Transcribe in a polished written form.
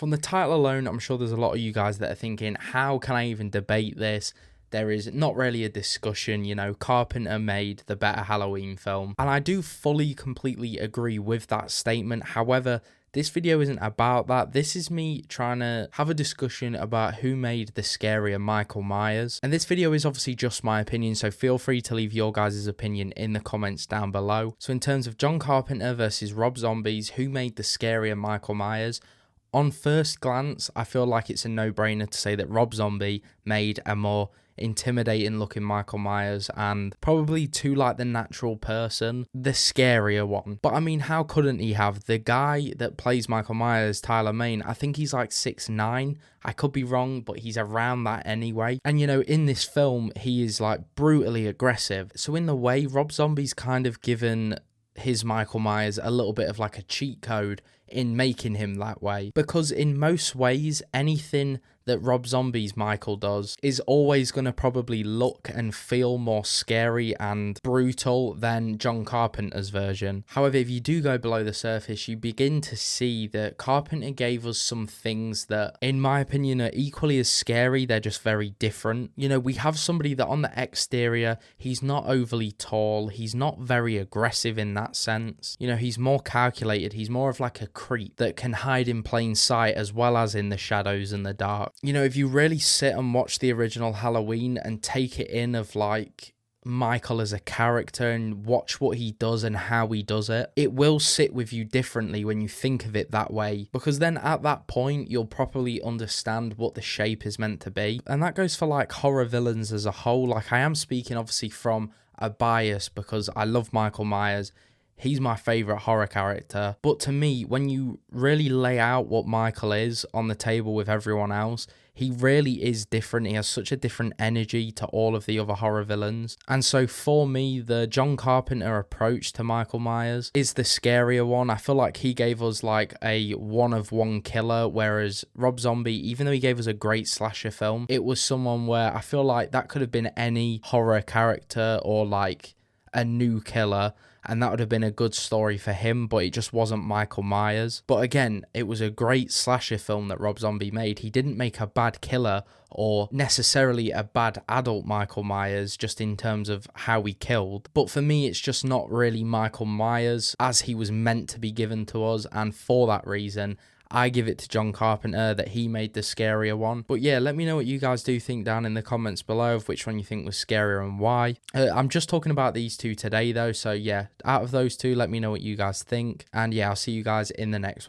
From the title alone, I'm sure there's a lot of you guys that are thinking, how can I even debate this? There is not really a discussion, you know, Carpenter made the better Halloween film. And I do fully, completely agree with that statement. However, this video isn't about that. This is me trying to have a discussion about who made the scarier Michael Myers. And this video is obviously just my opinion, so feel free to leave your guys' opinion in the comments down below. So in terms of John Carpenter versus Rob Zombie's who made the scarier Michael Myers, on first glance, I feel like it's a no-brainer to say that Rob Zombie made a more intimidating looking Michael Myers and probably to like the natural person, the scarier one. But I mean, how couldn't he have? The guy that plays Michael Myers, Tyler Mane, I think he's like 6'9". I could be wrong, but he's around that anyway. And you know, in this film, he is like brutally aggressive. So in the way, Rob Zombie's kind of given his Michael Myers a little bit of like a cheat code in making him that way, because in most ways anything that Rob Zombie's Michael does is always going to probably look and feel more scary and brutal than John Carpenter's version. However, if you do go below the surface, you begin to see that Carpenter gave us some things that, in my opinion, are equally as scary. They're just very different. You know, we have somebody that on the exterior, he's not overly tall, he's not very aggressive in that sense. You know, he's more calculated, he's more of like a creep that can hide in plain sight as well as in the shadows and the dark. You know, if you really sit and watch the original Halloween and take it in of like Michael as a character and watch what he does and how he does it, it will sit with you differently when you think of it that way, because then at that point you'll properly understand what the shape is meant to be. And that goes for like horror villains as a whole. Like, I am speaking obviously from a bias because I love Michael Myers. He's my favourite horror character. But to me, when you really lay out what Michael is on the table with everyone else, he really is different. He has such a different energy to all of the other horror villains. And so for me, the John Carpenter approach to Michael Myers is the scarier one. I feel like he gave us like a one-of-one killer, whereas Rob Zombie, even though he gave us a great slasher film, it was someone where I feel like that could have been any horror character or like a new killer, and that would have been a good story for him, but it just wasn't Michael Myers. But again, it was a great slasher film that Rob Zombie made. He didn't make a bad killer or necessarily a bad adult Michael Myers just in terms of how he killed. But for me, it's just not really Michael Myers as he was meant to be given to us, and for that reason, I give it to John Carpenter that he made the scarier one. But yeah, let me know what you guys do think down in the comments below of which one you think was scarier and why. I'm just talking about these two today though, so yeah, out of those two, let me know what you guys think. And yeah, I'll see you guys in the next one.